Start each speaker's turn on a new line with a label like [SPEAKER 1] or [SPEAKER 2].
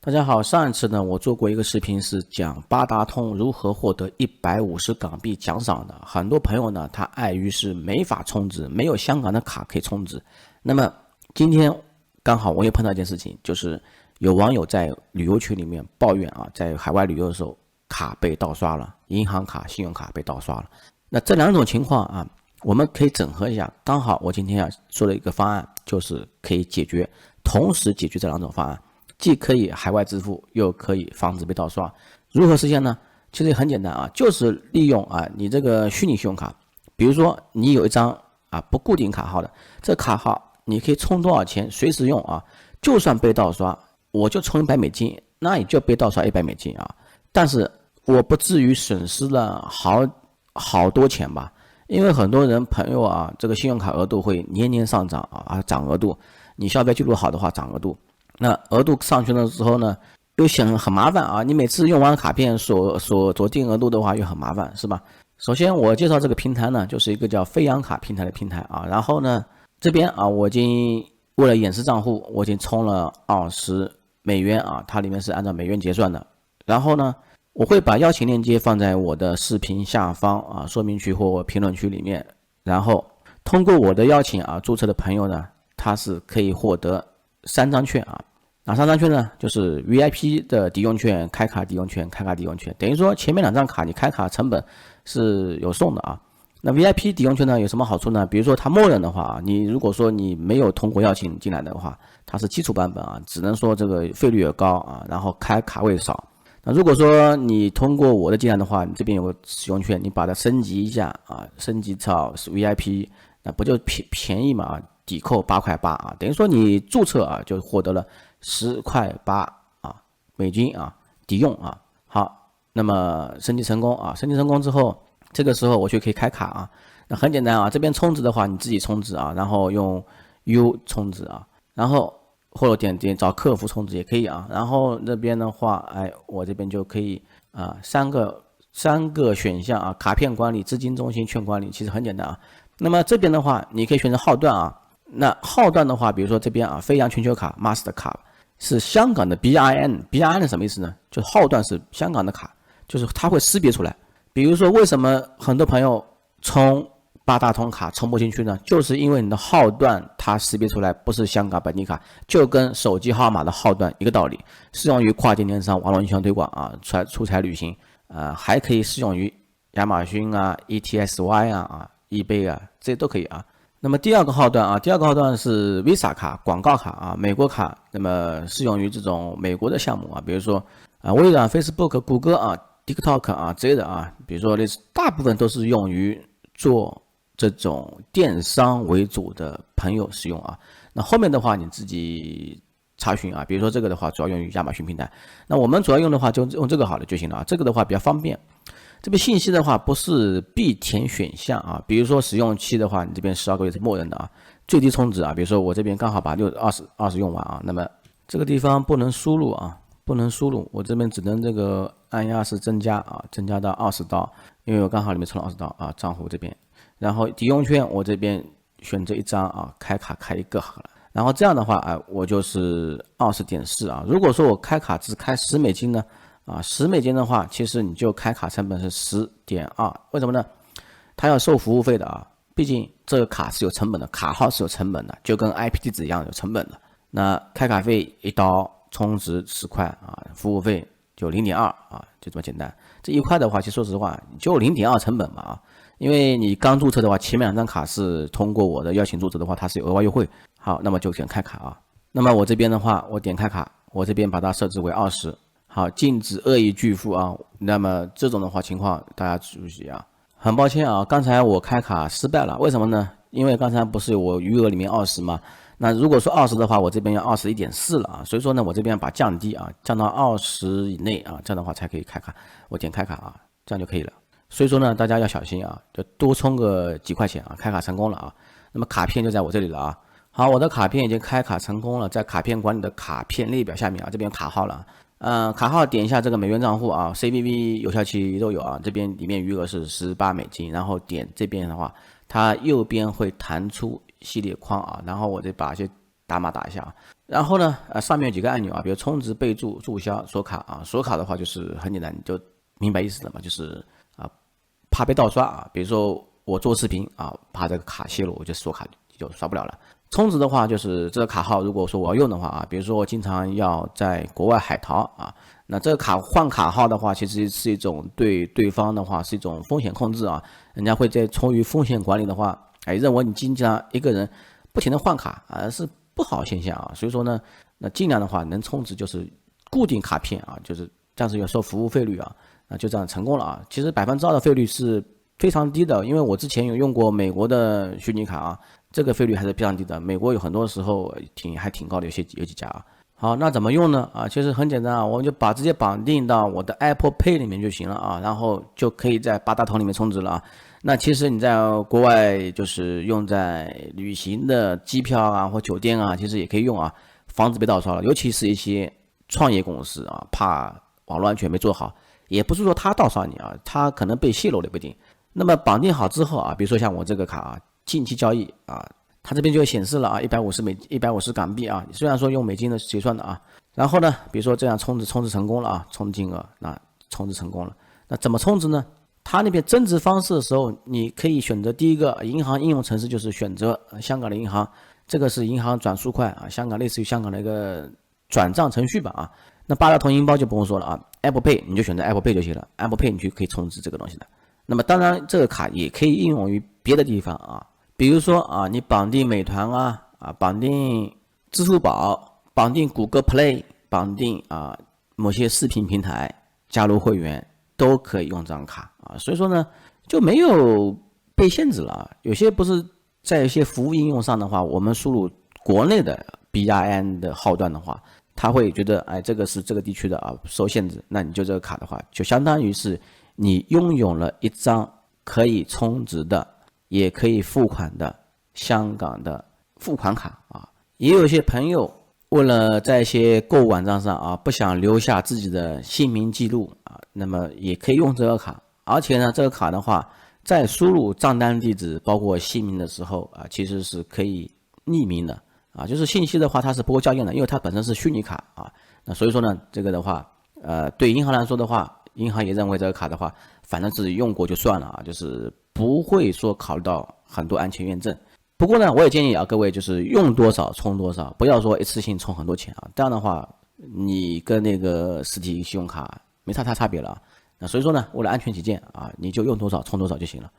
[SPEAKER 1] 大家好，上一次呢，我做过一个视频，是讲八达通如何获得150港币奖赏的。很多朋友呢，他碍于是没法充值，没有香港的卡可以充值。那么今天刚好我也碰到一件事情，就是有网友在旅游群里面抱怨啊，在海外旅游的时候卡被盗刷了，银行卡、信用卡被盗刷了。那这两种情况啊，我们可以整合一下。刚好我今天要说的一个方案，就是可以同时解决这两种方案。既可以海外支付，又可以防止被盗刷。如何实现呢？其实也很简单啊，就是利用你这个虚拟信用卡，比如说你有一张不固定卡号的，这卡号你可以充多少钱随时用啊，就算被盗刷，我就充$100，那也就被盗刷$100啊，但是我不至于损失了好多钱吧。因为很多人朋友啊，这个信用卡额度会年年上涨涨额度，你消费记录好的话涨额度。那额度上去了之后呢，又很麻烦啊！你每次用完卡片锁定额度的话，又很麻烦，是吧？首先我介绍这个平台呢，就是一个叫飞扬卡平台的平台啊。然后呢，这边我已经为了掩饰账户，我已经充了$20啊，它里面是按照美元结算的。然后呢，我会把邀请链接放在我的视频下方说明区或评论区里面。然后通过我的邀请注册的朋友呢，他是可以获得3张券哪3张券呢？就是 VIP 的抵用券、开卡抵用券、开卡抵用券。等于说前面2张卡你开卡成本是有送的那 VIP 抵用券呢有什么好处呢？比如说它默认的话你如果说你没有通过邀请进来的话，它是基础版本只能说这个费率也高然后开卡位少。那如果说你通过我的进来的话，你这边有个使用券，你把它升级一下升级到 VIP， 那不就便宜嘛抵扣8.8块等于说你注册就获得了10.8美金抵用好，那么升级成功升级成功之后，这个时候我就可以开卡那很简单这边充值的话你自己充值然后用 U 充值然后或者点找客服充值也可以然后那边的话我这边就可以三个选项卡片管理、资金中心、券管理，其实很简单那么这边的话你可以选择号段那号段的话，比如说这边飞扬全球卡 Mastercard 是香港的 BRN 是什么意思呢？就是号段是香港的卡，就是它会识别出来。比如说为什么很多朋友充八达通卡充不进去呢？就是因为你的号段它识别出来不是香港本地卡，就跟手机号码的号段一个道理，适用于跨境电商、网络营销推广出差旅行还可以适用于亚马逊ETSY eBay 这些都可以那么第二个号段是 Visa 卡、广告卡美国卡，那么适用于这种美国的项目比如说微软、Facebook、谷歌TikTok 之类的比如说类似大部分都是用于做这种电商为主的朋友使用那后面的话你自己查询比如说这个的话主要用于亚马逊平台，那我们主要用的话就用这个好了就行了这个的话比较方便。这边信息的话不是必填选项比如说使用期的话，你这边12个月是默认的最低充值比如说我这边刚好把20用完那么这个地方不能输入不能输入，我这边只能这个按压式增加增加到$20，因为我刚好里面充了$20账户这边，然后抵用券我这边选择1张开卡开1个好了，然后这样的话我就是20.4如果说我开卡只开$10呢$10的话，其实你就开卡成本是10.2，为什么呢？它要收服务费的毕竟这个卡是有成本的，卡号是有成本的，就跟 IP 地址一样有成本的。那开卡费1刀，充值10块服务费就0.2就这么简单。这1块的话，其实说实话就0.2成本嘛因为你刚注册的话，前面2张卡是通过我的邀请注册的话，它是有额外优惠。好，那么就点开卡那么我这边的话，我点开卡，我这边把它设置为20。好，禁止恶意拒付那么这种的话情况大家注意很抱歉刚才我开卡失败了，为什么呢？因为刚才不是我余额里面20吗？那如果说20的话，我这边要21.4了所以说呢，我这边把降低降到20以内这样的话才可以开卡。我点开卡这样就可以了。所以说呢，大家要小心就多充个几块钱开卡成功了那么卡片就在我这里了好，我的卡片已经开卡成功了，在卡片管理的卡片列表下面这边有卡号了卡号点一下这个美元账户CVV 有效期都有这边里面余额是$18，然后点这边的话，它右边会弹出系列框然后我再把一些打码打一下然后呢，上面有几个按钮啊，比如充值、备注、注销、锁卡啊。锁卡的话就是很简单，你就明白意思了嘛，就是怕被盗刷啊。比如说我做视频啊，怕这个卡泄露，我就锁卡就刷不了了。充值的话就是这个卡号，如果说我要用的话啊，比如说我经常要在国外海淘啊，那这个卡换卡号的话，其实是一种对对方的话是一种风险控制啊。人家会在出于风险管理的话，认为你经常一个人不停的换卡啊是不好现象啊。所以说呢，那尽量的话能充值就是固定卡片啊，就是这样子要收服务费率啊，那就这样成功了啊。其实2%的费率是非常低的，因为我之前有用过美国的虚拟卡啊，这个费率还是非常低的。美国有很多时候还挺高的，有几家啊。好，那怎么用呢？其实很简单啊，我们就直接绑定到我的 Apple Pay 里面就行了啊，然后就可以在八达通里面充值了啊。那其实你在国外就是用在旅行的机票啊或酒店啊，其实也可以用啊，防止被盗刷了。尤其是一些创业公司啊，怕网络安全没做好，也不是说他盗刷你啊，他可能被泄露了不一定。那么绑定好之后啊，比如说像我这个卡啊，近期交易啊，它这边就显示了啊，150港币啊，虽然说用美金的结算的啊，然后呢，比如说这样充值成功了啊，充金额那充值成功了，那怎么充值呢？它那边增值方式的时候，你可以选择第一个银行应用程式，就是选择香港的银行，这个是银行转数快啊，香港类似于香港的一个转账程序吧啊。那八达通银包就不用说了啊 ，Apple Pay 你就选择 Apple Pay 就行了 ，Apple Pay 你就可以充值这个东西的。那么当然，这个卡也可以应用于别的地方啊，比如说啊，你绑定美团绑定支付宝，绑定谷歌 Play， 绑定某些视频平台，加入会员都可以用这张卡啊。所以说呢，就没有被限制了啊。有些不是在一些服务应用上的话，我们输入国内的 BRN 的号段的话，他会觉得这个是这个地区的受限制，那你就这个卡的话，就相当于是你拥有了一张可以充值的，也可以付款的香港的付款卡啊。也有些朋友为了在一些购物网站上不想留下自己的姓名记录那么也可以用这个卡。而且呢，这个卡的话，在输入账单地址包括姓名的时候其实是可以匿名的就是信息的话它是不会校验的，因为它本身是虚拟卡那所以说呢，这个的话对银行来说的话，银行也认为这个卡的话，反正自己用过就算了就是不会说考虑到很多安全验证。不过呢，我也建议各位就是用多少充多少，不要说一次性充很多钱这样的话你跟那个实体信用卡没差别了那所以说呢，为了安全起见你就用多少充多少就行了。